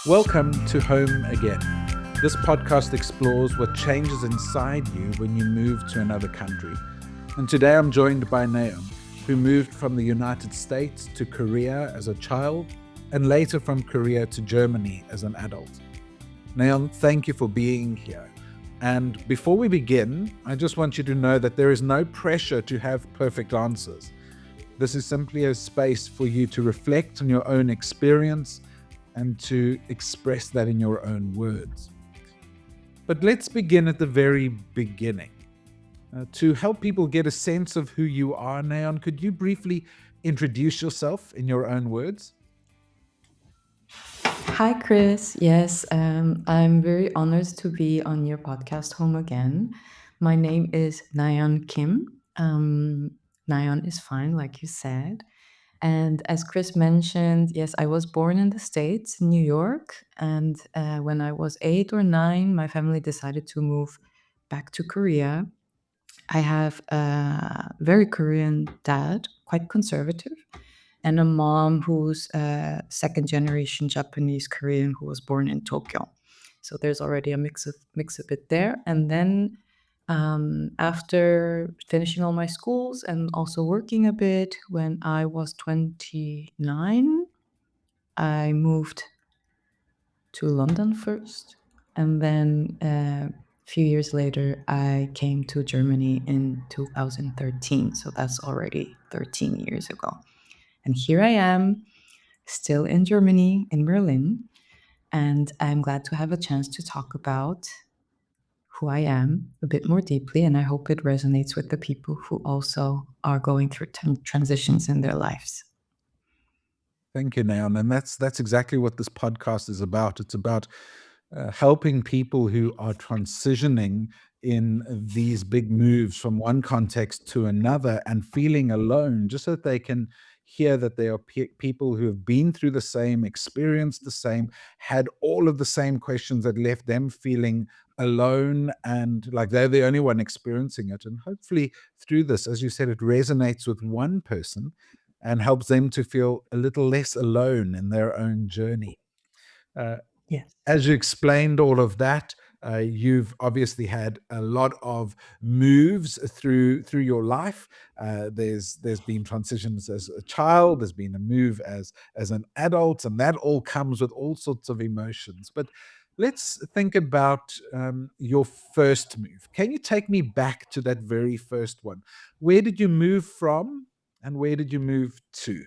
Welcome to Home Again. This podcast explores what changes inside you when you move to another country. And today I'm joined by Nayeon, who moved from the United States to Korea as a child and later from Korea to Germany as an adult. Nayeon, thank you for being here. And before we begin, I just want you to know that there is no pressure to have perfect answers. This is simply a space for you to reflect on your own experience and to express that in your own words. But let's begin at the very beginning. To help people get a sense of who you are, Nayeon, could you briefly introduce yourself in your own words? Hi, Chris. Yes, I'm very honored to be on your podcast home again. My name is Nayeon Kim. Nayeon is fine, like you said. And as Chris mentioned, yes, I was born in the States, in New York. And when I was 8 or 9, my family decided to move back to Korea. I have a very Korean dad, quite conservative, and a mom who's second generation Japanese Korean who was born in Tokyo. So there's already a mix of it there. And then after finishing all my schools and also working a bit, when I was 29, I moved to London first, and then a few years later, I came to Germany in 2013. So that's already 13 years ago. And here I am, still in Germany, in Berlin, and I'm glad to have a chance to talk about who I am a bit more deeply. And I hope it resonates with the people who also are going through transitions in their lives. Thank you, Nayeon. And that's exactly what this podcast is about. It's about helping people who are transitioning in these big moves from one context to another and feeling alone, just so that they can hear that there are people who have been through the same, experienced the same, had all of the same questions that left them feeling alone and like they're the only one experiencing it. And hopefully, through this, as you said, it resonates with one person and helps them to feel a little less alone in their own journey. Uh, Yes. as you explained all of that, you've obviously had a lot of moves through your life. There's been transitions as a child. There's been a move as an adult, and that all comes with all sorts of emotions. But let's think about your first move. Can you take me back to that very first one? Where did you move from, and where did you move to?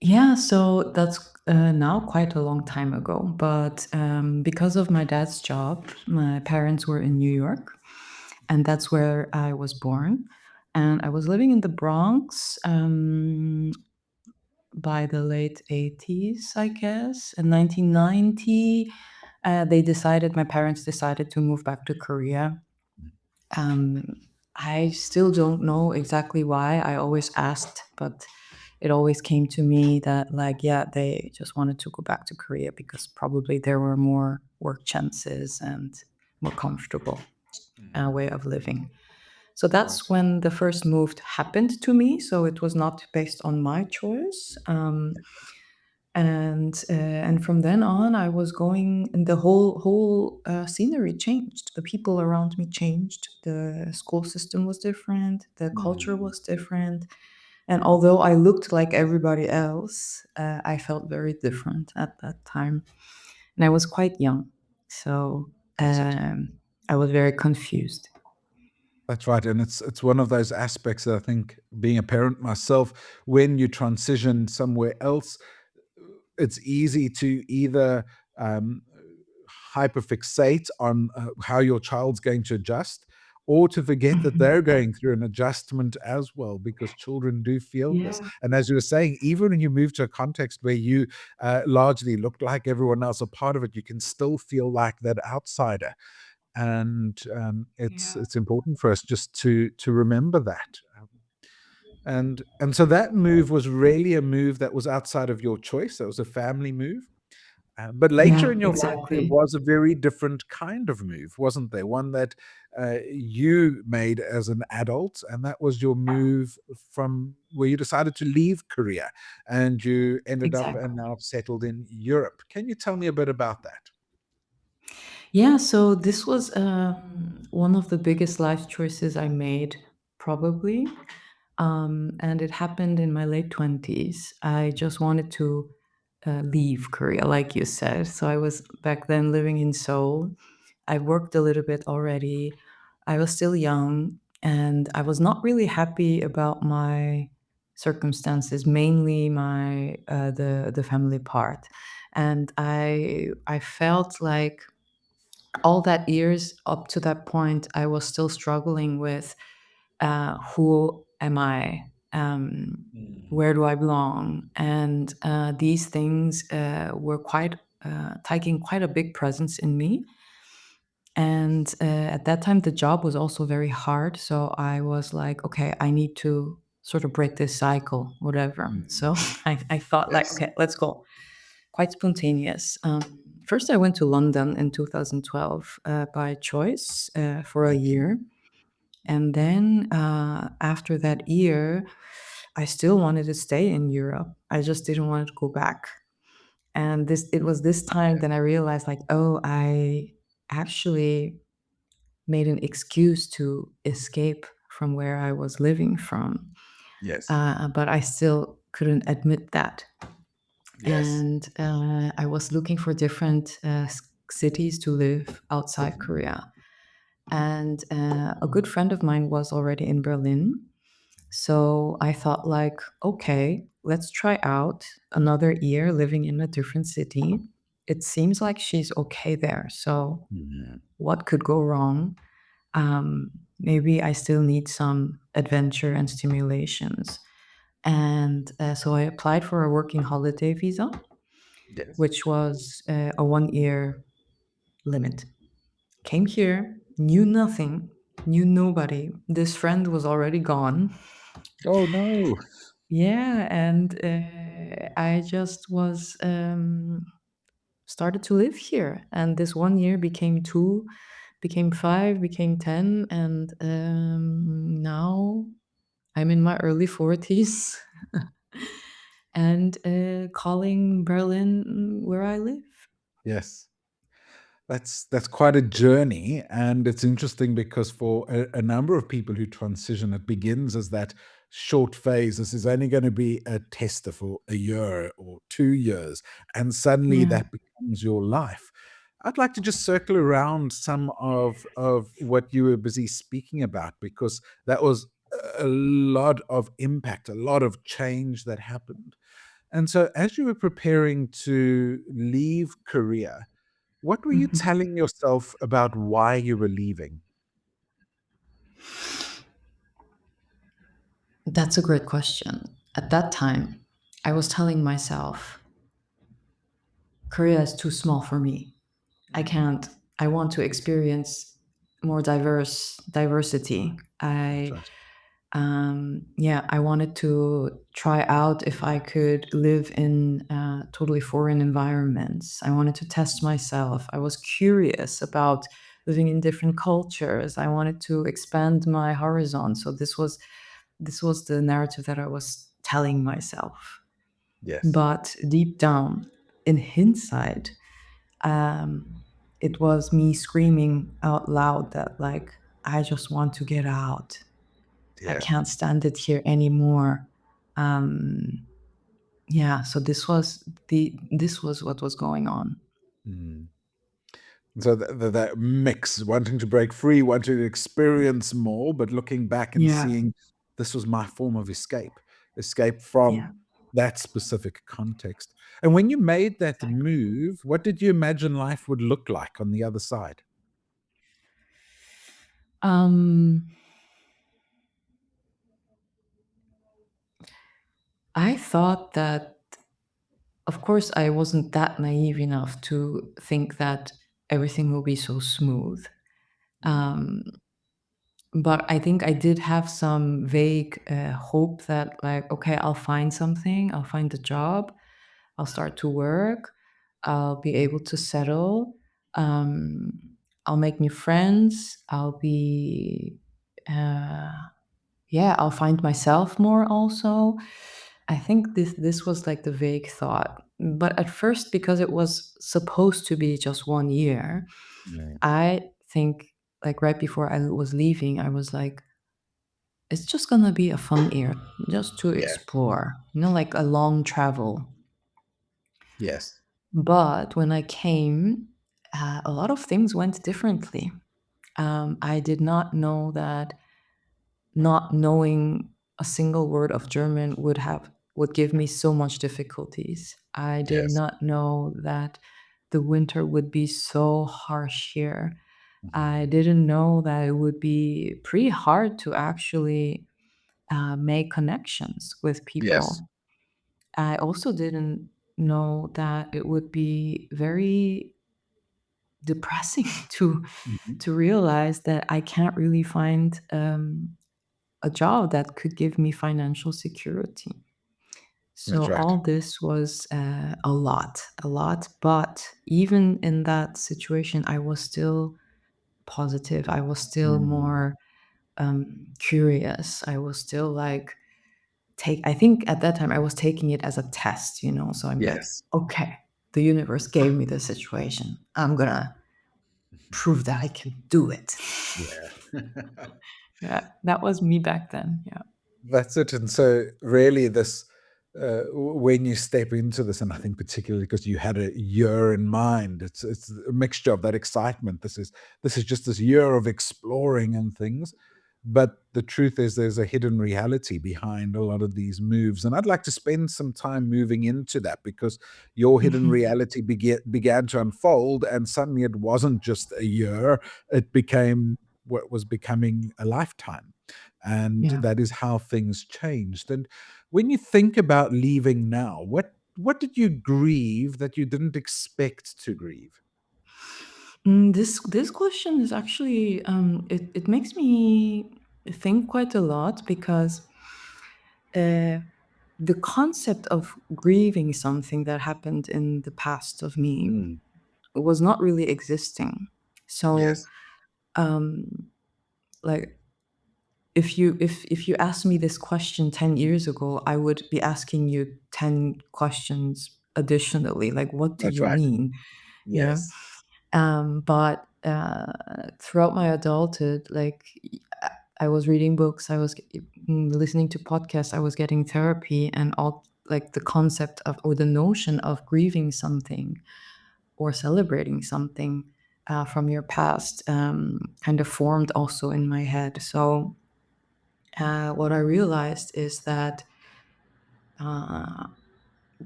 Yeah, so that's now quite a long time ago. But because of my dad's job, my parents were in New York, and that's where I was born. And I was living in the Bronx by the late 80s, I guess. In 1990, my parents decided to move back to Korea. Um, I still don't know exactly why. I always asked, but it always came to me that, like, yeah, they just wanted to go back to Korea because probably there were more work chances and more comfortable Mm. way of living. So that's Right. when the first move happened to me. So it was not based on my choice. And from then on, I was going, and the whole scenery changed. The people around me changed. The school system was different. The Mm. culture was different. And although I looked like everybody else, I felt very different at that time. And I was quite young, so I was very confused. That's right, and it's one of those aspects that I think being a parent myself, when you transition somewhere else, it's easy to either um, hyperfixate on how your child's going to adjust, or to forget that they're Mhm. going through an adjustment as well, because children do feel this. Yeah. And as you were saying, even when you move to a context where you largely look like everyone else, a part of it, you can still feel like that outsider, and Yeah. it's important for us just to remember that. And so that move was really a move that was outside of your choice. That was a family move. But later Yeah, in your life, there exactly. was a very different kind of move, wasn't there? One that you made as an adult, and that was your move from where you decided to leave Korea and you ended up Exactly. and now settled in Europe. Can you tell me a bit about that? Yeah, so this was one of the biggest life choices I made, probably. And it happened in my late 20s. I just wanted to leave Korea, like you said. So I was back then living in Seoul. I worked a little bit already. I was still young, and I was not really happy about my circumstances, mainly my the family part. And I felt like all that years up to that point, I was still struggling with who am I? Mm. Where do I belong? And these things were quite taking quite a big presence in me. And at that time, the job was also very hard. So I was like, okay, I need to sort of break this cycle, whatever. Mm. So I thought, like, Yes. okay, let's go. Quite spontaneous. First, I went to London in 2012 by choice for a Okay. year. And then after that year, I still wanted to stay in Europe. I just didn't want to go back. And this it was this time that I realized like, oh, I actually made an excuse to escape from where I was living from. Yes. But I still couldn't admit that. Yes. And I was looking for different cities to live outside Mhm. Korea. And a good friend of mine was already in Berlin. So I thought, like, okay, let's try out another year living in a different city. It seems like she's okay there. So Mhm. what could go wrong? Maybe I still need some adventure and stimulations. And so I applied for a working holiday visa, Yes. which was a 1 year limit. Came here, knew nothing, knew nobody. This friend was already gone. Oh no. Yeah, and I just was started to live here, and this 1 year became two, became five, became 10, and now I'm in my early 40s and calling Berlin where I live. Yes. That's quite a journey, and it's interesting because for a number of people who transition, it begins as that short phase. This is only going to be a tester for a year or 2 years, and suddenly Yeah. that becomes your life. I'd like to just circle around some of what you were busy speaking about because that was a lot of impact, a lot of change that happened. And so, as you were preparing to leave Korea, what were you Mhm. telling yourself about why you were leaving? That's a great question. At that time, I was telling myself, Korea is too small for me. I Mm. can't. I want to experience more diversity. Right. Yeah, I wanted to try out if I could live in totally foreign environments. I wanted to test myself. I was curious about living in different cultures. I wanted to expand my horizon. So this was the narrative that I was telling myself. Yes. But deep down, in hindsight, um, it was me screaming out loud that like I just want to get out. I Yeah. can't stand it here anymore. Um, yeah, so this was what was going on. Mm. So that mix, wanting to break free, wanting to experience more, but looking back and Yeah, seeing this was my form of escape, escape yeah, from that specific context. And when you made that exactly. move, what did you imagine life would look like on the other side? Um, I thought that, of course, I wasn't that naive enough to think that everything will be so smooth. Mm. Um, but I think I did have some vague hope that, like, okay, I'll find something, I'll find a job, I'll start to work. I'll be able to settle. Um, I'll make new friends. Uh, yeah, I'll find myself more also. I think this was like the vague thought. But at first, because it was supposed to be just 1 year, Yeah. I think like right before I was leaving, I was like, it's just gonna be a fun year just to Yeah. explore, like a long travel. Yes. But when I came, a lot of things went differently. I did not know that not knowing a single word of German would give me so much difficulties. I did Yes. not know that the winter would be so harsh here. Mhm. I didn't know that it would be pretty hard to actually make connections with Yes. people. I also didn't know that it would be very depressing Mhm. to realize that I can't really find a job that could give me financial security. That's So right. all this was a lot, a lot. But even in that situation, I was still positive. I was still Mm. more curious. I was still like take. I think at that time I was taking it as a test. So I'm like, Yes. okay, the universe gave me this situation. I'm gonna prove that I can do it. Yeah. Yeah, that was me back then. Yeah. That's it. And so, really, this when you step into this, and I think particularly because you had a year in mind, it's a mixture of that excitement. This is just this year of exploring and things. But the truth is, there's a hidden reality behind a lot of these moves, and I'd like to spend some time moving into that because your hidden Mhm. reality began to unfold, and suddenly it wasn't just a year; it became what was becoming a lifetime. And Yeah. that is how things changed. And when you think about leaving now, what did you grieve that you didn't expect to grieve? This question is actually it makes me think quite a lot because uh, the concept of grieving something that happened in the past of me Mm, was not really existing. So, yes, like, if you asked me this question 10 years ago, I would be asking you 10 questions additionally. Like, what do that's you right. mean? You know. Yes. But throughout my adulthood, like I was reading books, I was listening to podcasts, I was getting therapy, and all like the concept of or the notion of grieving something or celebrating something from your past kind of formed also in my head. So what I realized is that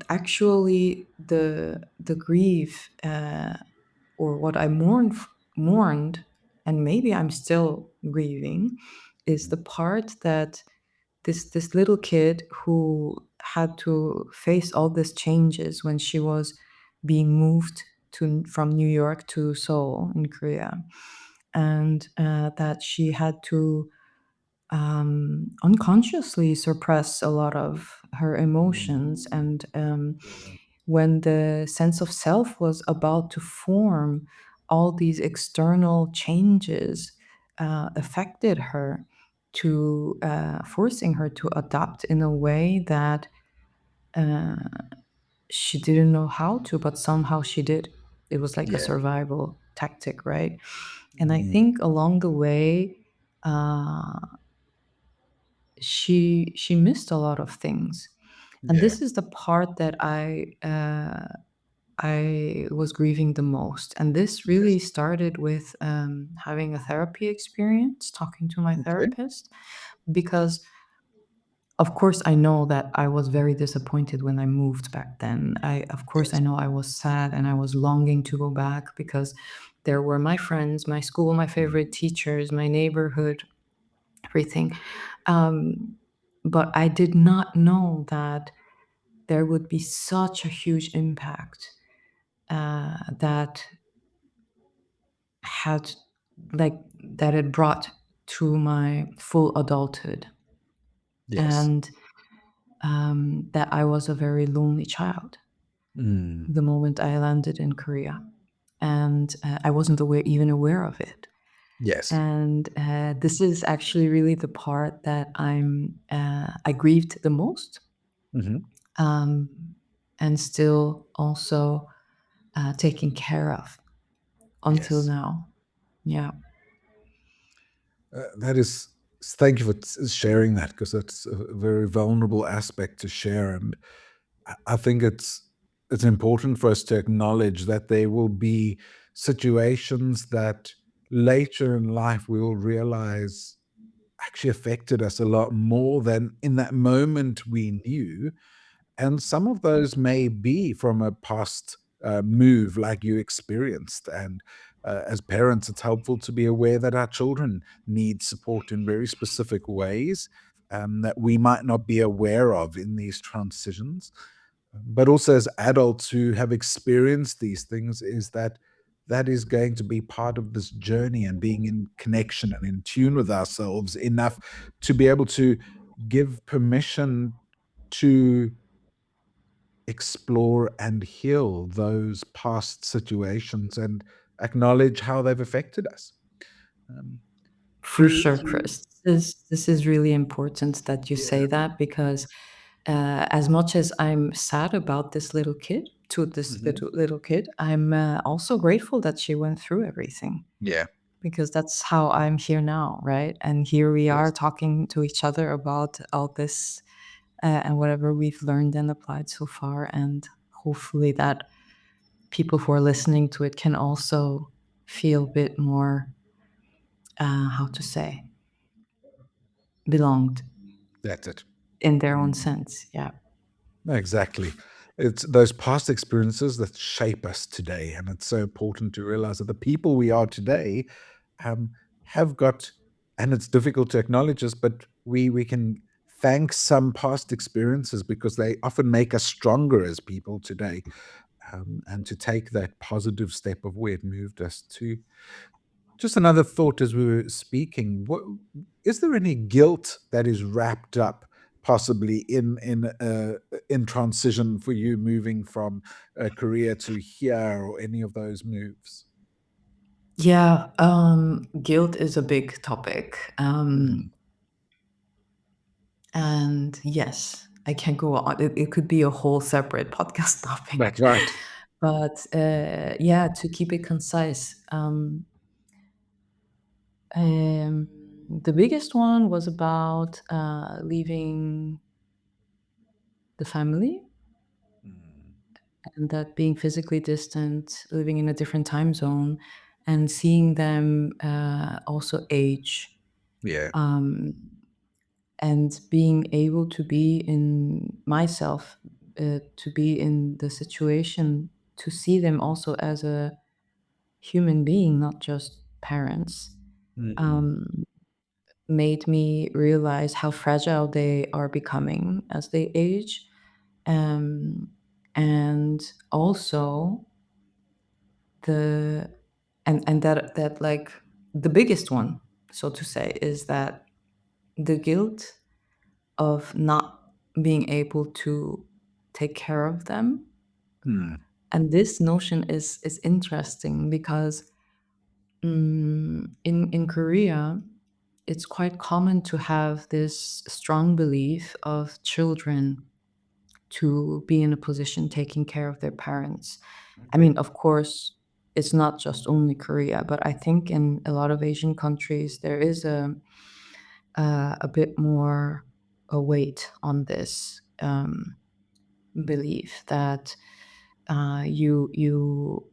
actually the grief or what I mourned, and maybe I'm still grieving, is the part that this little kid who had to face all these changes when she was being moved to from New York to Seoul in Korea, and that she had to unconsciously suppress a lot of her Mm, emotions and when the sense of self was about to form, all these external changes affected her to forcing her to adapt in a way that she didn't know how to, but somehow she did. It was like a yeah. survival tactic, right? And I Mm, think along the way, uh, she missed a lot of things, and yeah. this is the part that I was grieving the most. And this Yes. really started with having a therapy experience, talking to my Okay. therapist, because of course I know that I was very disappointed when I moved back then. Of course I Yes. know I was sad and I was longing to go back because there were my friends, my school, my Mm, favorite teachers, my neighborhood, everything. Um, but I did not know that there would be such a huge impact that had like that it brought to my full adulthood, yes. and that I was a very lonely child. Mm. the moment I landed in Korea, and I wasn't even aware of it. Yes. And this is actually really the part that I grieved the most, Hmm. um, and still also taken care of until Yes. now. Yeah, That is, thank you for sharing that, because that's a very vulnerable aspect to share. And I think it's important for us to acknowledge that there will be situations that later in life we will realize actually affected us a lot more than in that moment we knew. And some of those may be from a past move like you experienced. And as parents, it's helpful to be aware that our children need support in very specific ways that we might not be aware of in these transitions. But also, as adults who have experienced these things, is that that is going to be part of this journey, and being in connection and in tune with ourselves enough to be able to give permission to explore and heal those past situations and acknowledge how they've affected us. Um, for through, sure, Chris. This is really important that you yeah, say that, because as much as I'm sad about this hmm, little kid, I'm also grateful that she went through everything, yeah, because that's how I'm here now, right? And here we are yes, talking to each other about all this, and whatever we've learned and applied so far, and hopefully that people who are listening to it can also feel a bit more, how to say, belonged that's it. in their own sense. Yeah, No, exactly. It's those past experiences that shape us today. And it's so important to realize that the people we are today um, have got, and it's difficult to acknowledge this, but we can thank some past experiences because they often make us stronger as people today. And to take that positive step of where it moved us to. Just another thought as we were speaking. What is there any guilt that is wrapped up possibly in transition for you moving from Korea to here or any of those moves? yeah. Guilt is a big topic, Mm, and yes, I can go on. It could be a whole separate podcast that's topic, right. but yeah, to keep it concise. The biggest one was about leaving the family, Mm, and that being physically distant, living in a different time zone, and seeing them also age, yeah. um, and being able to be in myself, to be in the situation, to see them also as a human being, not just parents, Mm, um, made me realize how fragile they are becoming as they age. Um, and also the and that like the biggest one, so to say, is that the guilt of not being able to take care of them. mm, And this notion is interesting because, in Korea, it's quite common to have this strong belief of children to be in a position taking care of their parents. I okay. mean, of course, it's not just only Korea, but I think in a lot of Asian countries there is a bit more a weight on this, belief that you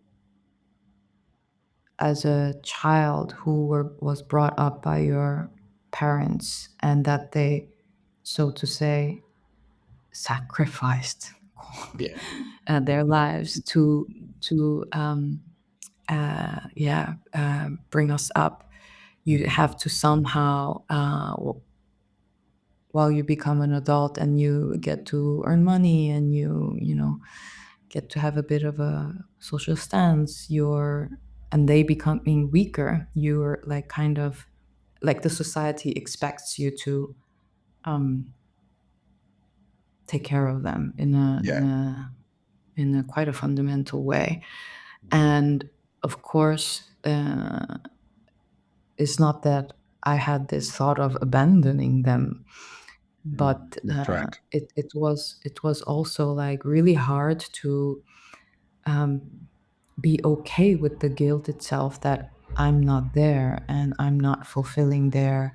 as a child who was brought up by your parents, and that they, so to say, sacrificed Yeah. their lives to yeah, bring us up. You Mm, have to somehow, while you become an adult and you get to earn money, and you get to have a bit of a social stance, and they becoming weaker, you're like kind of like the society expects you to um, take care of them in a yeah. in a quite a fundamental way. And of course, it's not that I had this thought of abandoning them, but That's right. it was also like really hard to um, be okay with the guilt itself that I'm not there and I'm not fulfilling the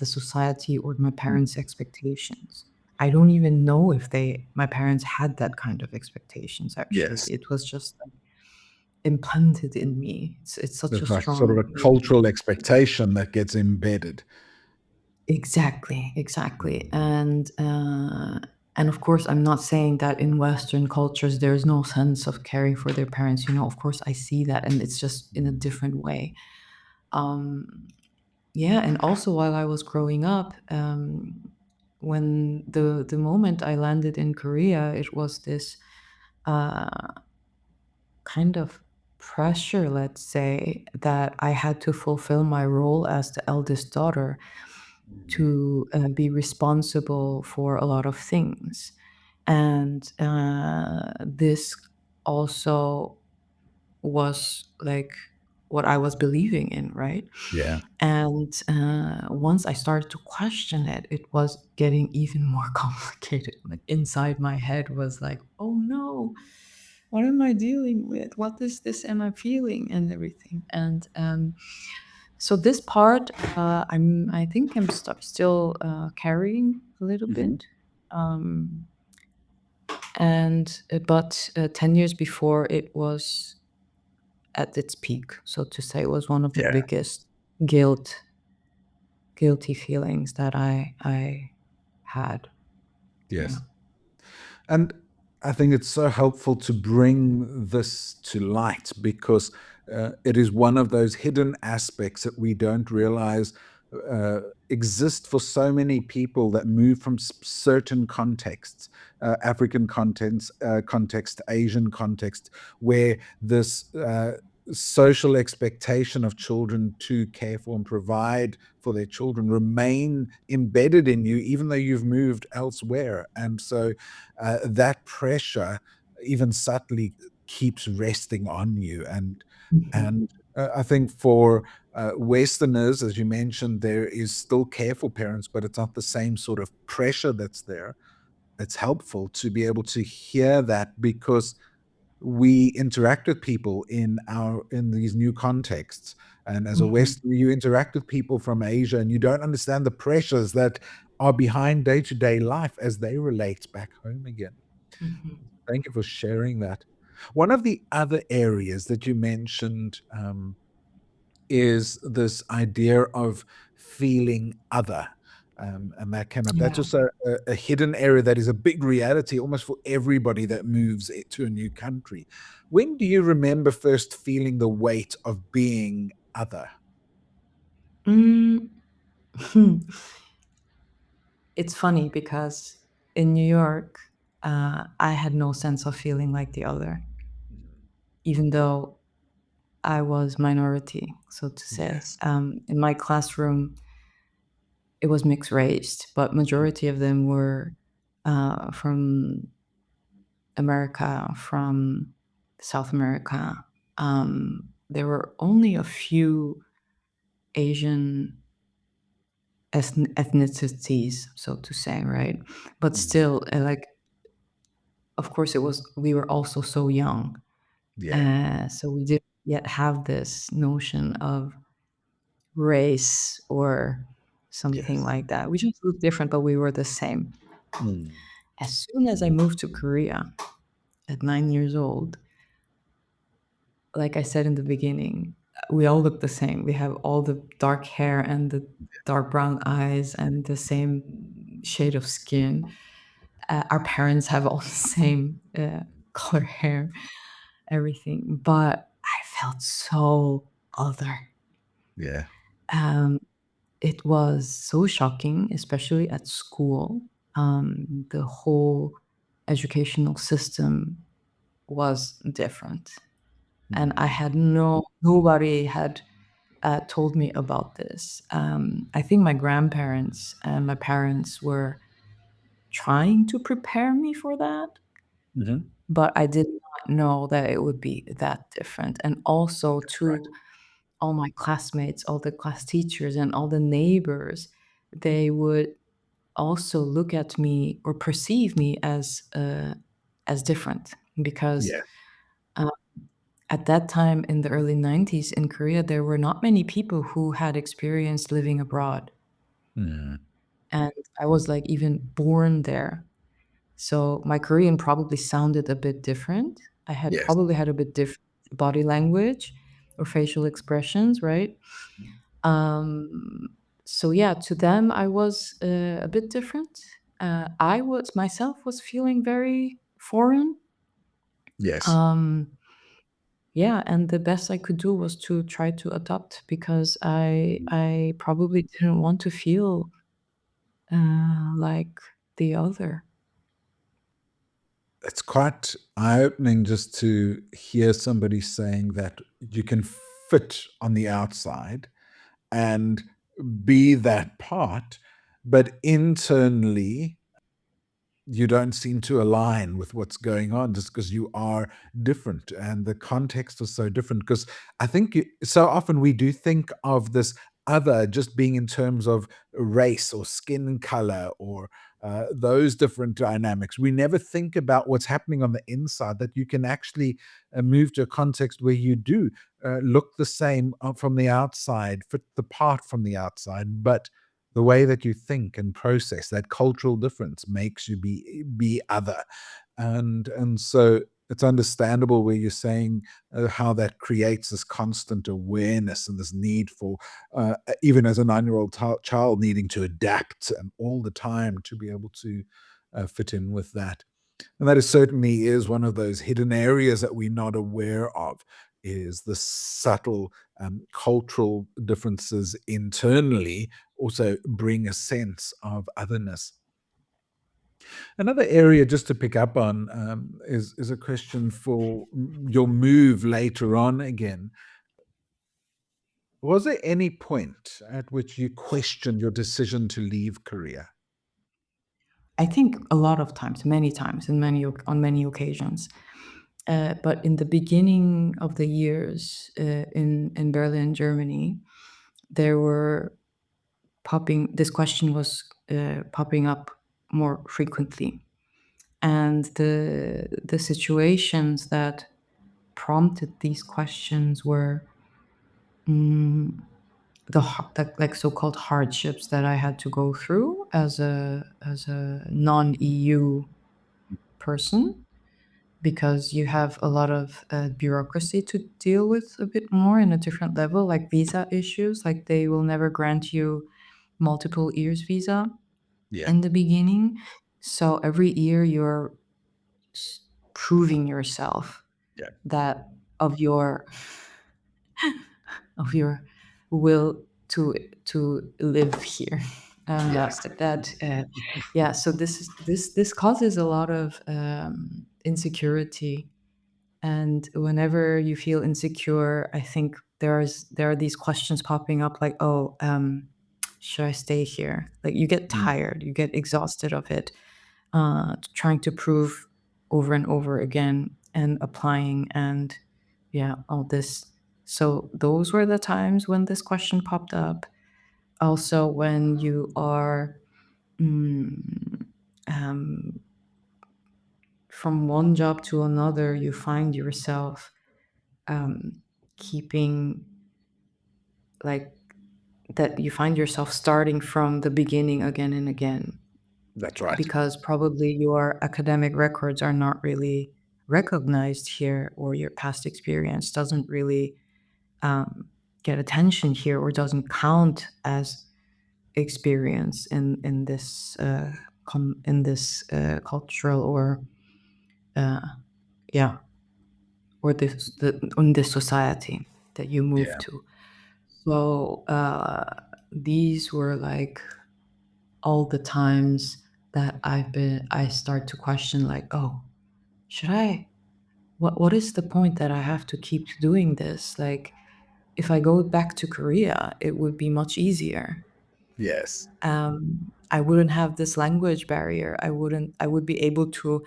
society or my parents' expectations. I don't even know if my parents had that kind of expectations. Actually, Yes. it was just like implanted in me. It's such a There's like sort of strong a cultural expectation that gets embedded. exactly, exactly. And of course, I'm not saying that in Western cultures there is no sense of caring for their parents. Of course, I see that, and it's just in a different way. Um, yeah, and also while I was growing up, when the moment I landed in Korea, it was this kind of pressure, let's say, that I had to fulfill my role as the eldest daughter to be responsible for a lot of things. And this also was like what I was believing in, right? Yeah. And once I started to question it, it was getting even more complicated. Like inside my head was like, oh no, what am I dealing with? What is this am I feeling and everything? And so this part, I think I'm still carrying a little Hmm. bit. Um, and but 10 years before it was at its peak, so to say. It was one of the Yeah. biggest guilty feelings that I had. Yeah. Yes. And I think it's so helpful to bring this to light because it is one of those hidden aspects that we don't realize uh, exist for so many people that move from certain contexts, African context, Asian context, where this social expectation of children to care for and provide for their children remain embedded in you, even though you've moved elsewhere. And so that pressure, even subtly, keeps resting on you. Mhm. And I think for Westerners, as you mentioned, there is still care for parents, but it's not the same sort of pressure that's there. It's helpful to be able to hear that because we interact with people in these new contexts. And as a Mhm. Westerner, you interact with people from Asia and you don't understand the pressures that are behind day-to-day life as they relate back home again. Mhm. Thank you for sharing that. One of the other areas that you mentioned is this idea of feeling other. And that came up. That's Yeah. just a hidden area that is a big reality almost for everybody that moves to a new country. When do you remember first feeling the weight of being other? Mm, hmm. It's funny because in New York, I had no sense of feeling like the other, even though I was minority, so to say. Yes. In my classroom, it was mixed race, but majority of them were from America, from South America. There were only a few Asian ethnicities, so to say, right? But Mhm. still, like, of course, we were also so young, Yeah. so we didn't yet have this notion of race or something Yes. like that. We just looked different, but we were the same. Mm. As soon as I moved to Korea at 9 years old, like I said in the beginning, we all look the same. We have all the dark hair and the dark brown eyes and the same shade of skin. Our parents have all the same color hair, everything. But I felt so other. Yeah. Um, it was so shocking, especially at school. The whole educational system was different, and I Mm. had nobody had told me about this. I think my grandparents and my parents were trying to prepare me for that, Hmm. but I did not know that it would be that different. And also, Right. to all my classmates, all the class teachers, and all the neighbors, they would also look at me or perceive me as different, because Yes. uh, at that time in the early 90s in Korea, there were not many people who had experienced living abroad. Mm. And I was like even born there. So my Korean probably sounded a bit different. I had Yes. probably had a bit different body language or facial expressions, right? Um, so yeah, to them I was a bit different. I was myself was feeling very foreign. Yes. Um, yeah, and the best I could do was to try to adopt, because I probably didn't want to feel like the other. It's quite eye-opening just to hear somebody saying that you can fit on the outside and be that part, but internally you don't seem to align with what's going on just because you are different and the context is so different. Because I think so often we do think of this other just being in terms of race or skin color or those different dynamics. We never think about what's happening on the inside, that you can actually move to a context where you do look the same from the outside, fit the part from the outside, but the way that you think and process, that cultural difference makes you be other. And so it's understandable where you're saying how that creates this constant awareness and this need for even as a 9-year-old child needing to adapt and all the time to be able to fit in with that. And that is certainly is one of those hidden areas that we're not aware of, is the subtle cultural differences internally also bring a sense of otherness. Another area just to pick up on is a question for your move later on again. Was there any point at which you questioned your decision to leave Korea? I think a lot of times, many times, on many occasions. But in the beginning of the years in Berlin, Germany, there were popping. This question was popping up more frequently, and the situations that prompted these questions were the like so-called hardships that I had to go through as a non-EU person, because you have a lot of bureaucracy to deal with a bit more in a different level, like visa issues. Like they will never grant you multiple years visa Yeah, in the beginning. So every year you're proving yourself yeah, that of your of your will to live here. yes, That yeah. So this causes a lot of insecurity. And whenever you feel insecure, I think there are these questions popping up like, oh, should I stay here? Like you get mm, tired, you get exhausted of it, trying to prove over and over again and applying, and yeah, all this. So those were the times when this question popped up. Also, when you are mm, um, from one job to another, you find yourself um, keeping like that you find yourself starting from the beginning again and again, that's right. because probably your academic records are not really recognized here, or your past experience doesn't really um, get attention here, or doesn't count as experience in this in this cultural or uh, yeah, or this in this society that you move Yeah, to. So these were like all the times that I start to question, like, oh, should I, what is the point that I have to keep doing this? Like if I go back to Korea, it would be much easier. Yes. I wouldn't have this language barrier. I would be able to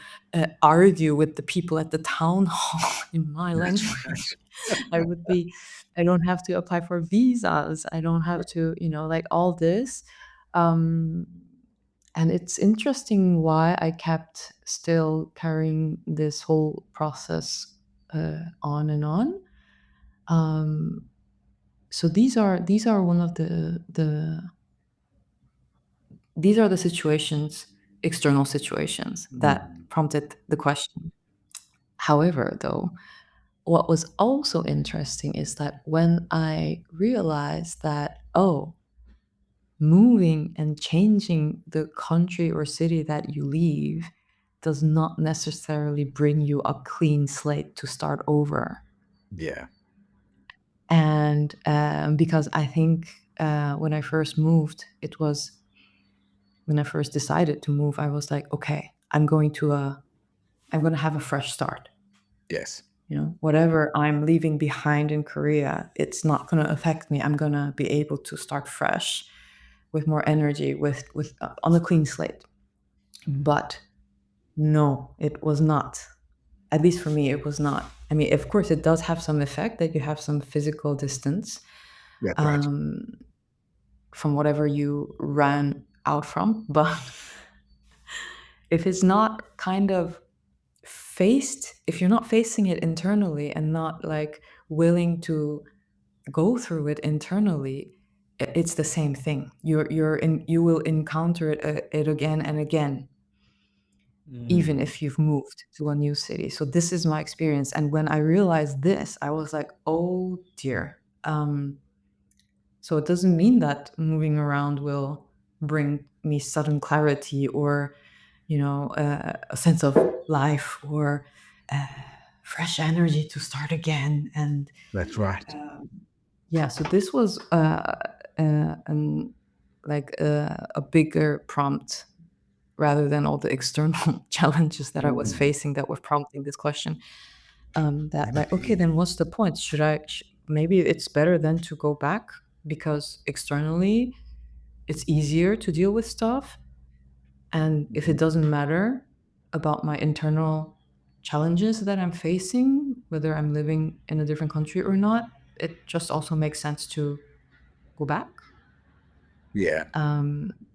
argue with the people at the town hall in my That's language. right. I would be, I don't have to apply for visas. I don't have to, like all this. Um, and it's interesting why I kept still carrying this whole process on and on. Um, so these are one of these are the situations, external situations that Mm. prompted the question. However, though, what was also interesting is that when I realized that, oh, moving and changing the country or city that you leave does not necessarily bring you a clean slate to start over. Yeah. And because I think when I first moved, it was when I first decided to move, I was like, okay, I'm going to have a fresh start. Yes. Whatever I'm leaving behind in Korea, it's not going to affect me. I'm going to be able to start fresh with more energy, with on a clean slate. But no, it was not. At least for me, it was not. I mean, of course, it does have some effect that you have some physical distance That's right. um, from whatever you ran out from. But if it's not kind of if you're not facing it internally and not like willing to go through it internally, it's the same thing. You will encounter it again and again, even Mm. if you've moved to a new city. So this is my experience, and when I realized this, I was like, oh dear. So it doesn't mean that moving around will bring me sudden clarity or a sense of life or uh, fresh energy to start again. And That's right. yeah, so this was a bigger prompt rather than all the external challenges that I was Mm. facing that were prompting this question. That like, okay, Absolutely. then what's the point? Maybe it's better then to go back because externally it's easier to deal with stuff. And if it Mhm. doesn't matter about my internal challenges that I'm facing, whether I'm living in a different country or not, it just also makes sense to go back. Yeah.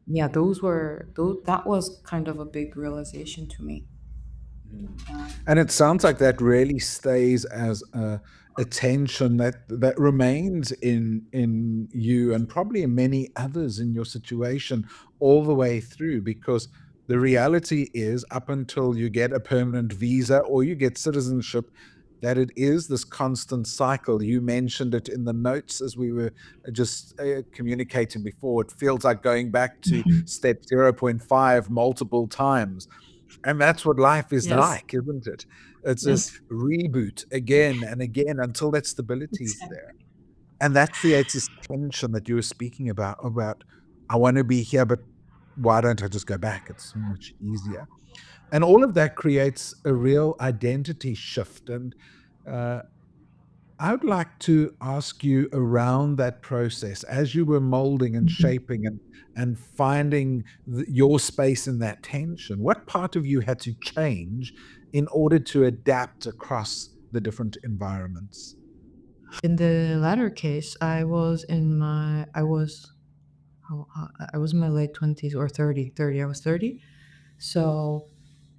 Yeah, that was kind of a big realization to me. Mm. Um, And it sounds like that really stays as a tension that remains in you and probably in many others in your situation all the way through, because the reality is up until you get a permanent visa or you get citizenship, that it is this constant cycle. You mentioned it in the notes as we were just communicating before. It feels like going back to step zero point 0.5 multiple times, and that's what life is yes, like, isn't it? It's this yes, reboot again and again until that stability is there. And that creates this tension that you were speaking about, I want to be here, but why don't I just go back? It's so much easier. And all of that creates a real identity shift. And uh, I would like to ask you around that process as you were molding and Mhm. shaping and finding your space in that tension. What part of you had to change in order to adapt across the different environments? In the latter case, I was in my late 20s or 30, 30. I was 30. So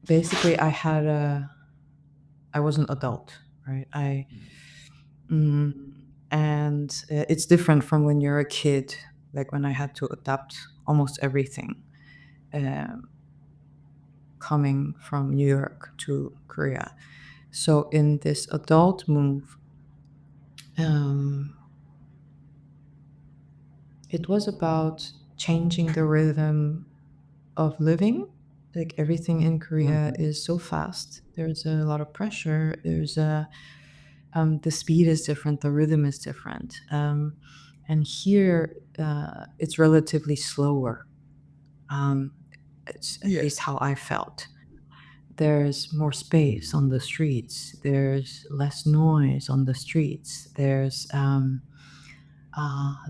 basically, I was an adult, right? Mm, and it's different from when you're a kid, like when I had to adapt almost everything, um, coming from New York to Korea. So in this adult move, um, it was about changing the rhythm of living. Like everything in Korea Mhm. is so fast. There's a lot of pressure. The speed is different. The rhythm is different. And here, it's relatively slower. Um, it's at least Yes. how I felt. There's more space on the streets. There's less noise on the streets. There's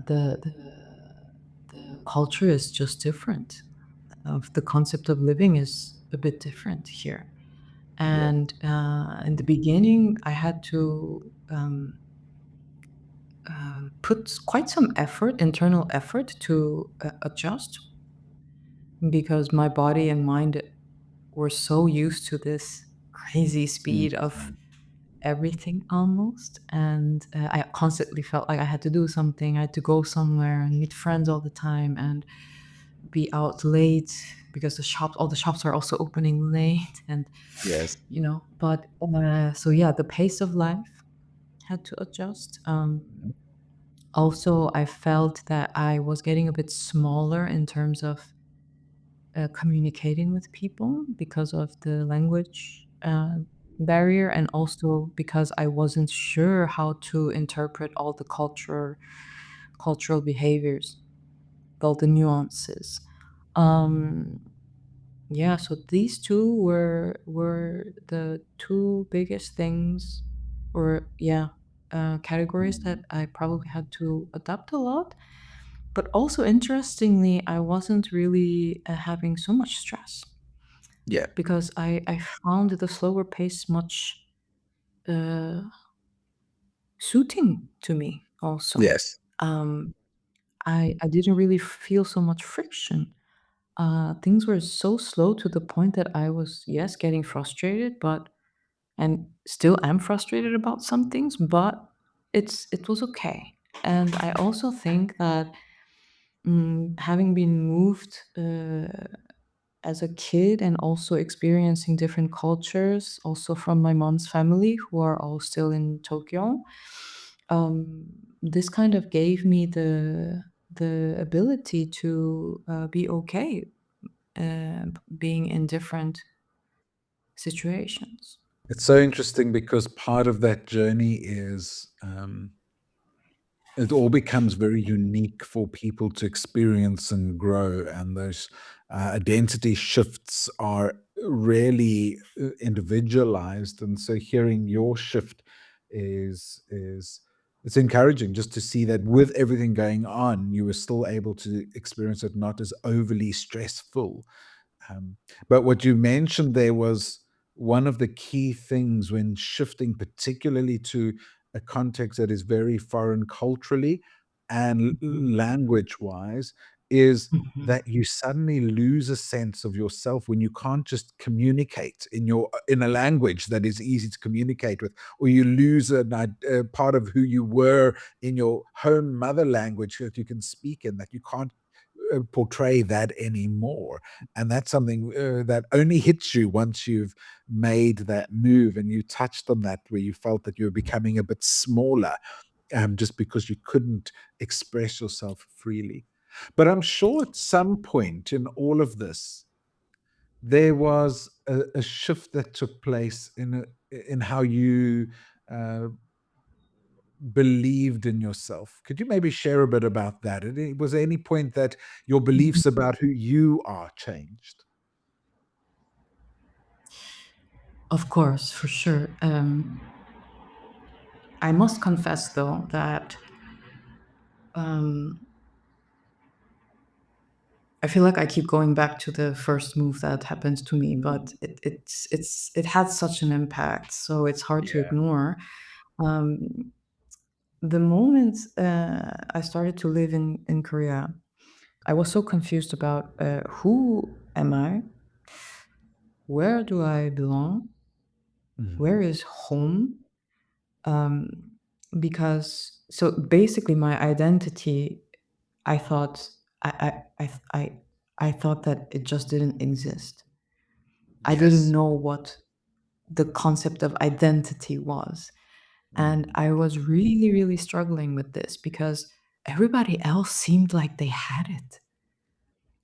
the culture is just different. Of the concept of living is a bit different here. Yeah. And in the beginning, I had to put quite some effort, internal effort, to adjust because my body and mind were so used to this crazy speed of Mhm. everything almost. And I constantly felt like I had to do something. I had to go somewhere and meet friends all the time and be out late because all the shops are also opening late. And, Yes. but so yeah, the pace of life had to adjust. Mhm. Also, I felt that I was getting a bit smaller in terms of communicating with people because of the language barrier, and also because I wasn't sure how to interpret all the cultural behaviors, all the nuances. Um, yeah, so these two were the two biggest things, or yeah, categories that I probably had to adapt a lot. But also, interestingly, I wasn't really having so much stress Yeah. because I found the slower pace much uh, suiting to me also. Yes. Um, I didn't really feel so much friction. Things were so slow to the point that I was, yes, getting frustrated, but and still am frustrated about some things, but it was okay. And I also think that having been moved as a kid and also experiencing different cultures, also from my mom's family who are all still in Tokyo, um, this kind of gave me the ability to be okay being in different situations. It's so interesting because part of that journey is it all becomes very unique for people to experience and grow, and those identity shifts are really individualized. And so, hearing your shift is it's encouraging just to see that with everything going on, you were still able to experience it not as overly stressful. Um, but what you mentioned there was one of the key things when shifting, particularly to a context that is very foreign culturally and Mhm. language wise, is Mhm. that you suddenly lose a sense of yourself when you can't just communicate in a language that is easy to communicate with, or you lose a part of who you were in your home mother language that you can speak in, that you can't portray that anymore. And that's something that only hits you once you've made that move. And you touched on that, where you felt that you were becoming a bit smaller, just because you couldn't express yourself freely. But I'm sure at some point in all of this, there was a shift that took place in how you uh, believed in yourself. Could you maybe share a bit about that? Was there any point that your beliefs about who you are changed? Of course, for sure. I must confess, though, that um, I feel like I keep going back to the first move that happened to me, but it had such an impact, so it's hard to Yeah. ignore. Um, the moment I started to live in Korea, I was so confused about who am I, where do I belong, where Mhm. is home, um, because so basically my identity, I thought I thought that it just didn't exist. I didn't Yes. know what the concept of identity was. And Mm. I was really, really struggling with this because everybody else seemed like they had it.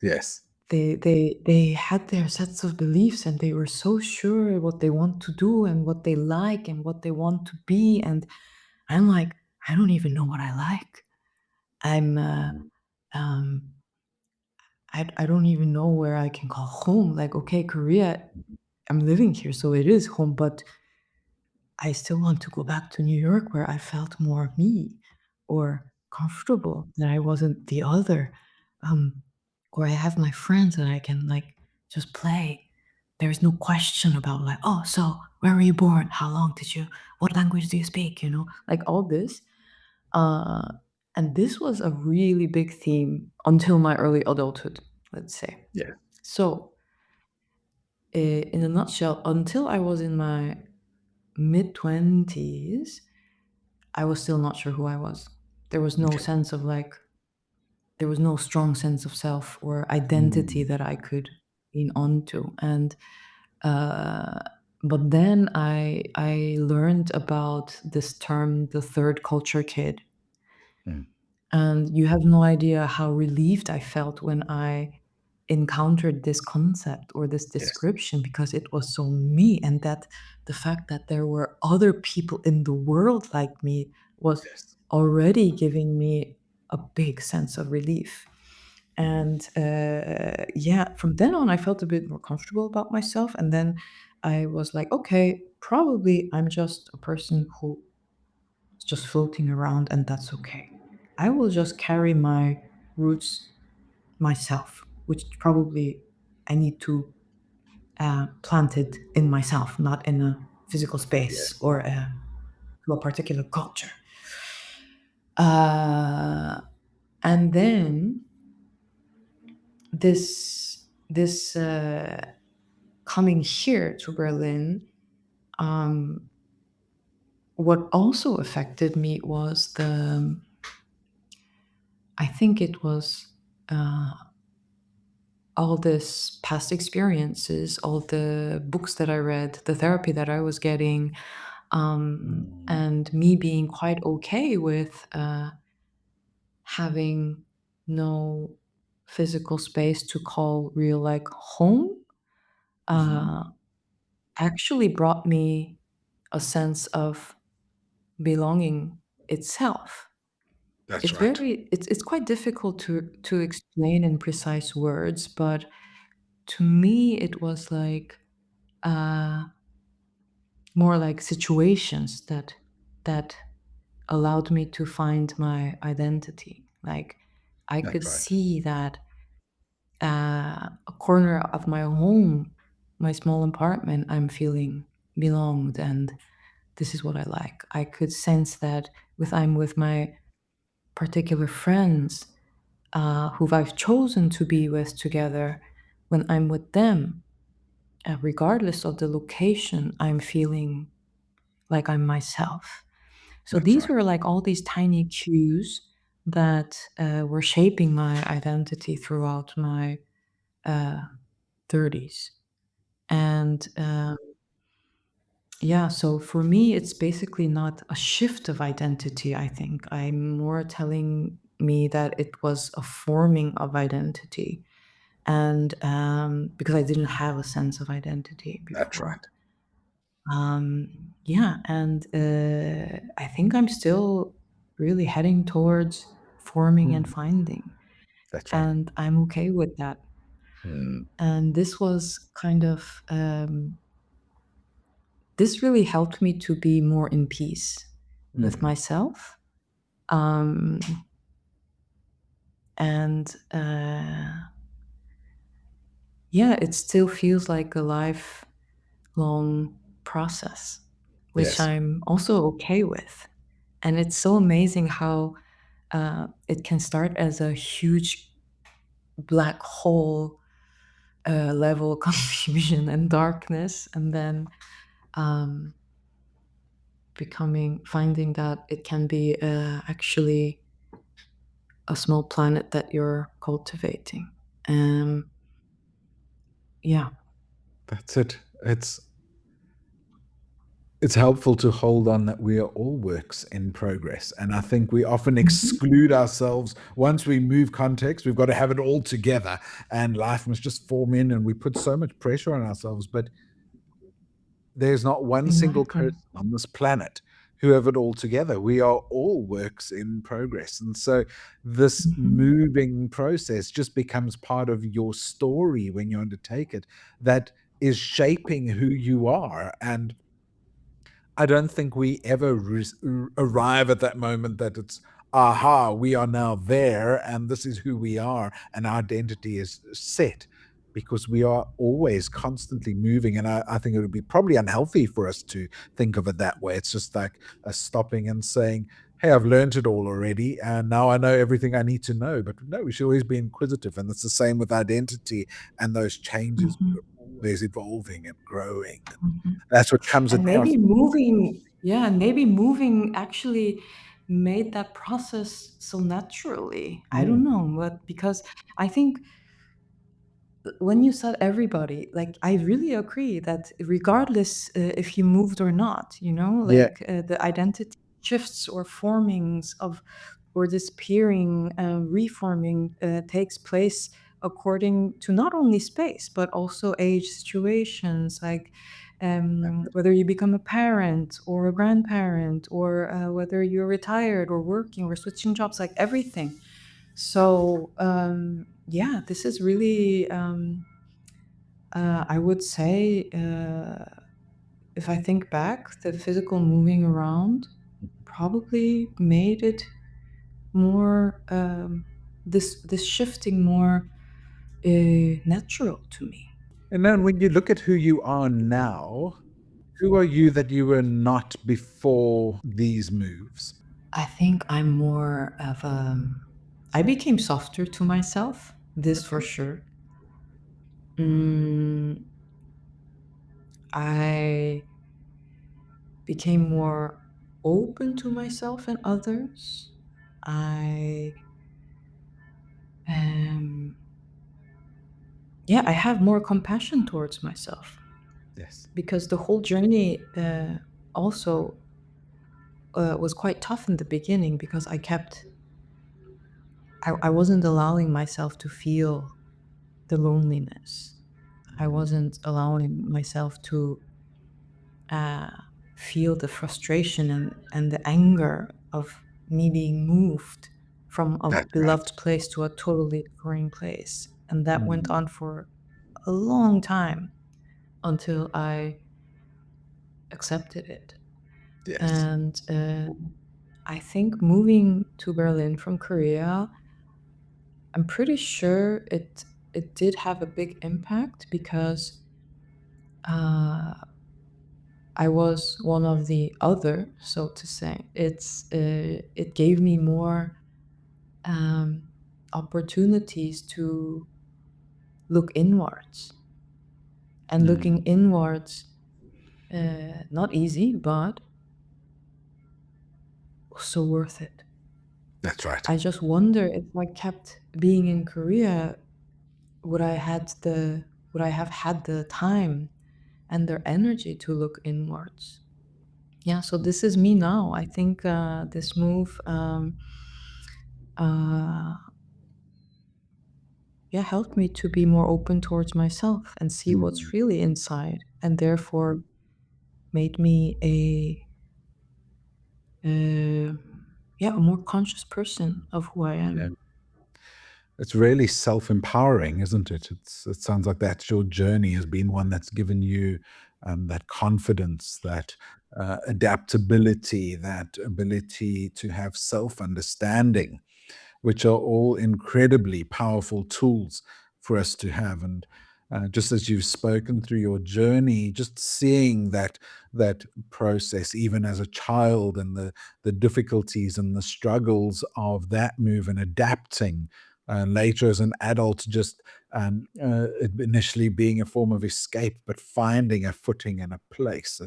Yes. They had their sets of beliefs and they were so sure what they want to do and what they like and what they want to be. And I'm like, I don't even know what I like. I'm Mm. um I don't even know where I can call home. Like, okay, Korea, I'm living here, so it is home, but I still want to go back to New York where I felt more me or comfortable, that I wasn't the other. um, where I have my friends and I can like just play. There is no question about like, oh, so where were you born? How long did you? What language do you speak? You know, like all this. Uh, and this was a really big theme until my early adulthood, let's say. Yeah. So, in a nutshell, until I was in my mid 20s, I was still not sure who I was. There was no Okay. sense of like, there was no strong sense of self or identity Mm. that I could lean onto. And uh, but then I learned about this term, the third culture kid, Mm. and you have no idea how relieved I felt when I encountered this concept or this Yes. description, because it was so me, and that the fact that there were other people in the world like me was Yes. already giving me a big sense of relief. And yeah, from then on, I felt a bit more comfortable about myself. And then I was like, okay, probably I'm just a person who is just floating around, and that's okay. I will just carry my roots myself, which probably I need to plant it in myself, not in a physical space Yes. or to a particular culture. Uh, and then this coming here to Berlin, um, what also affected me was I think it was all this past experiences, all the books that I read, the therapy that I was getting, Mm. and me being quite okay with having no physical space to call real like home, Mhm. uh, actually brought me a sense of belonging itself. That's It's right. very it's quite difficult to explain in precise words, but to me it was like uh, more like situations that allowed me to find my identity. Like I That's could right. see that a corner of my home, my small apartment, I'm feeling belonged, and this is what I like. I could sense that with I'm with my particular friends who I've chosen to be with together, when I'm with them, regardless of the location, I'm feeling like I'm myself. So That's these right. were like all these tiny cues that were shaping my identity throughout my uh, 30s. And yeah, so for me, it's basically not a shift of identity, I think. I'm more telling me that it was a forming of identity. And because I didn't have a sense of identity That's before. right. Yeah, and I think I'm still really heading towards forming and Mm. finding, That's right. and I'm okay with that. Mm. And this was kind of this really helped me to be more in peace with Mm. myself, um, and yeah, it still feels like a lifelong process, which Yes. I'm also okay with. And it's so amazing how it can start as a huge black hole level confusion and darkness, and then um, finding that it can be actually a small planet that you're cultivating. Um, yeah. That's it. It's helpful to hold on that we are all works in progress. And I think we often Mhm. exclude ourselves. Once we move context, we've got to have it all together and life must just form in, and we put so much pressure on ourselves. But there's not one single Exactly. person on this planet who have it all together. We are all works in progress. And so this Mhm. moving process just becomes part of your story when you undertake it, that is shaping who you are. And I don't think we ever arrive at that moment that it's, aha, we are now there and this is who we are and our identity is set, because we are always constantly moving. And I think it would be probably unhealthy for us to think of it that way. It's just like a stopping and saying, hey, I've learned it all already and now I know everything I need to know. But no, we should always be inquisitive. And it's the same with identity and those changes. Mhm, We're always evolving and growing. mhm. That's what comes And in now. maybe moving, yeah, and maybe moving actually made that process so naturally. I Mm, don't know, but because I think when you said everybody, like I really agree that regardless if you moved or not, yeah, the identity shifts or formings of or disappearing, reforming takes place according to not only space but also age, situations, like whether you become a parent or a grandparent, or whether you're retired or working or switching jobs, like everything. So yeah, this is really, I would say, if I think back, the physical moving around probably made it more, this shifting more natural to me. and then when you look at who you are now, who are you that you were not before these moves? I think I'm more of a. I became softer to myself. This for sure. Mm, I became more open to myself and others. I yeah, I have more compassion towards myself Yes. because the whole journey also was quite tough in the beginning because I wasn't allowing myself to feel the loneliness. I Mhm. wasn't allowing myself to uh, feel the frustration and the anger of me being moved from a That's right. beloved place to a totally different place. And that went Mm. on for a long time until I accepted it. Yes. And I think moving to Berlin from Korea, I'm pretty sure it did have a big impact because uh, I was one of the other, so to say. It gave me more um, opportunities to look inwards, and Mm. looking inwards, not easy, but so worth it. That's right. I just wonder if I kept being in Korea, would I had the would I have had the time and the energy to look inwards? Yeah, so this is me now. I think this move, uh, yeah, helped me to be more open towards myself and see Mm. what's really inside, and therefore made me uh, yeah, a more conscious person of who I Yeah. am. It's really self-empowering, isn't it? It sounds like that's your journey has been one that's given you that confidence, that adaptability, that ability to have self-understanding, which are all incredibly powerful tools for us to have. And just as you've spoken through your journey, just seeing that process, even as a child, and the difficulties and the struggles of that move and adapting. Later, as an adult, just initially being a form of escape, but finding a footing and a place.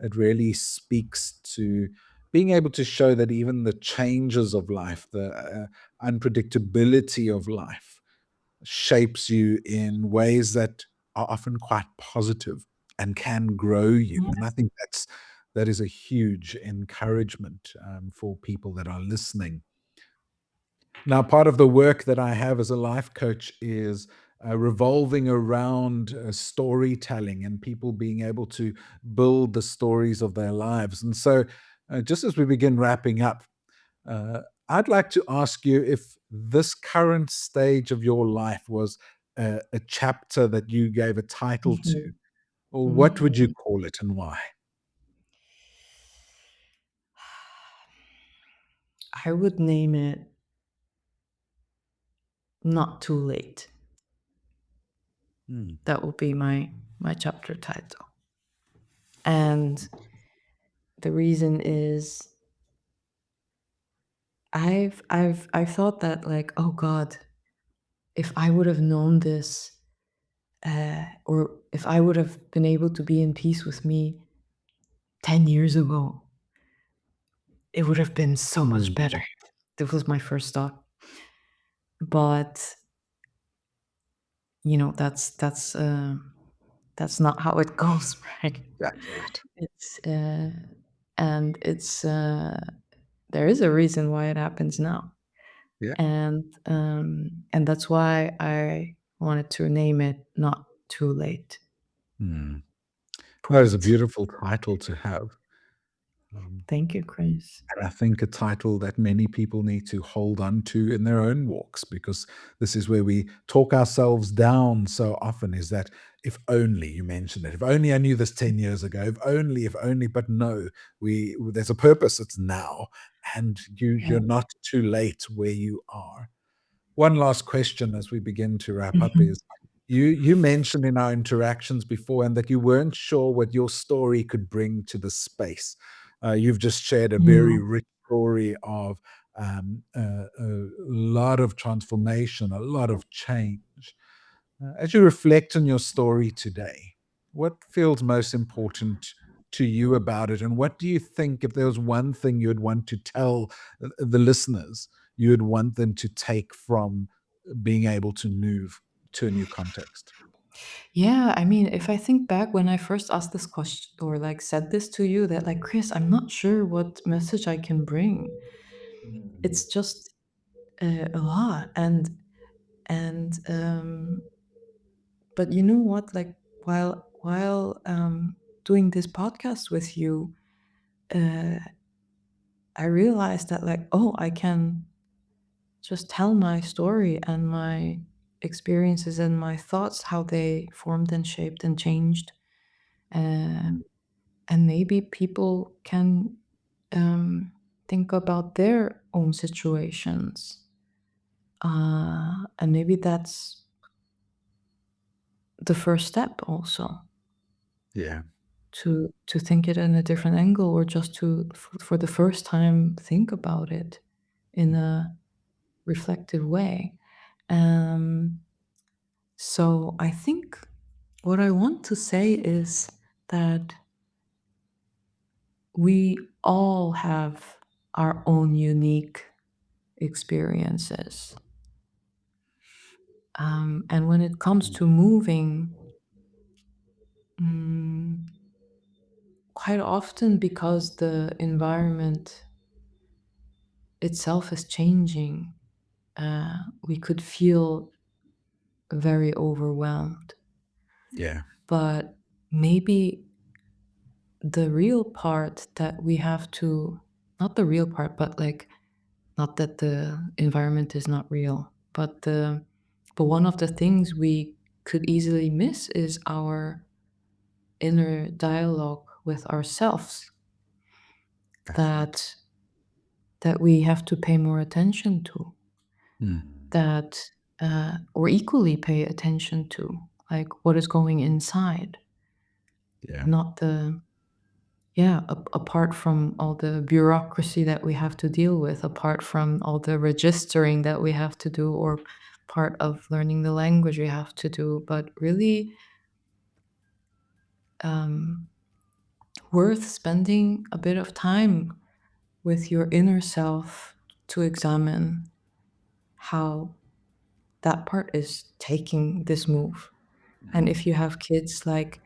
It really speaks to being able to show that even the changes of life, the unpredictability of life shapes you in ways that are often quite positive and can grow you. Yeah. And I think that is a huge encouragement for people that are listening. Now, part of the work that I have as a life coach is revolving around storytelling and people being able to build the stories of their lives. And so, just as we begin wrapping up, uh, I'd like to ask you if this current stage of your life was a chapter that you gave a title to, Mhm. or what would you Mhm. call it and why? I would name it Not Too Late. Mm. That would be my chapter title. And the reason is I've thought that, like, oh God, if I would have known this, or if I would have been able to be in peace with me 10 years ago, it would have been so much Mm. better. This was my first thought. But that's not how it goes, right? That's right. It's and it's there is a reason why it happens now, Yeah. and that's why I wanted to name it Not Too Late. Mm. That is a Point. beautiful title to have. Um, Thank you, Chris. and I think a title that many people need to hold on to in their own walks, because this is where we talk ourselves down so often, is that if only, you mentioned it, if only I knew this 10 years ago, if only, but no, there's a purpose, it's now, and Yeah. you're not too late where you are. One last question as we begin to wrap up Mhm. is, you mentioned in our interactions before and that you weren't sure what your story could bring to the space. You've just shared a very Yeah. rich story of a lot of transformation, a lot of change. As you reflect on your story today, what feels most important to you about it? And what do you think, if there was one thing you'd want to tell the listeners, you'd want them to take from being able to move to a new context? Yeah, I mean, if I think back when I first asked this question or like said this to you, that like, Chris, I'm not sure what message I can bring. It's just a lot, and but you know what? Like, while doing this podcast with you, uh, I realized that, like, oh, I can just tell my story and my experiences and my thoughts, how they formed and shaped and changed. Uh, and maybe people can think about their own situations. And maybe that's the first step also, Yeah. to think it in a different angle, or just to for the first time think about it in a reflective way. Um, so I think what I want to say is that we all have our own unique experiences. And when it comes to moving, mm, quite often, because the environment itself is changing, we could feel very overwhelmed. Yeah. But maybe the real part that we have to, not the real part, but like, not that the environment is not real, but one of the things we could easily miss is our inner dialogue with ourselves, That's right. that we have to pay more attention to, Mm. that or equally pay attention to, like what is going inside, Yeah. not the yeah apart from all the bureaucracy that we have to deal with, apart from all the registering that we have to do, or part of learning the language we have to do, but really um, worth spending a bit of time with your inner self to examine how that part is taking this move. And Mm. if you have kids, like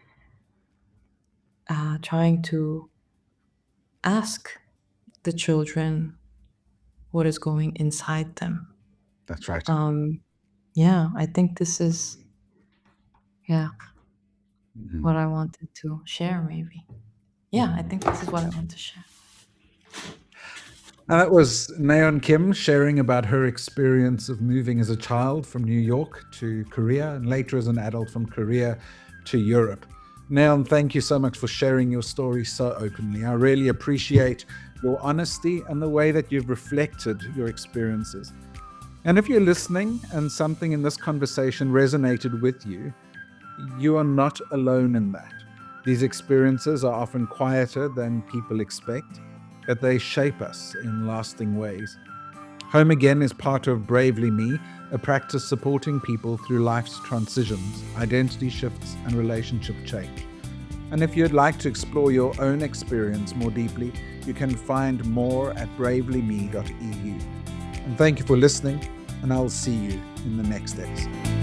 trying to ask the children what is going inside them. That's right. Um, yeah, I think this is yeah Mhm. what I wanted to share. Maybe yeah, I think this is what I want to share. That was Nayeon Kim sharing about her experience of moving as a child from New York to Korea and later as an adult from Korea to Europe. Nayeon, thank you so much for sharing your story so openly. I really appreciate your honesty, and the way that you've reflected your experiences. And if you're listening and something in this conversation resonated with you, you are not alone in that. These experiences are often quieter than people expect, but they shape us in lasting ways. Home Again is part of Bravely Me, a practice supporting people through life's transitions, identity shifts, and relationship change. And if you'd like to explore your own experience more deeply, you can find more at bravelyme.eu. And thank you for listening, and I'll see you in the next episode.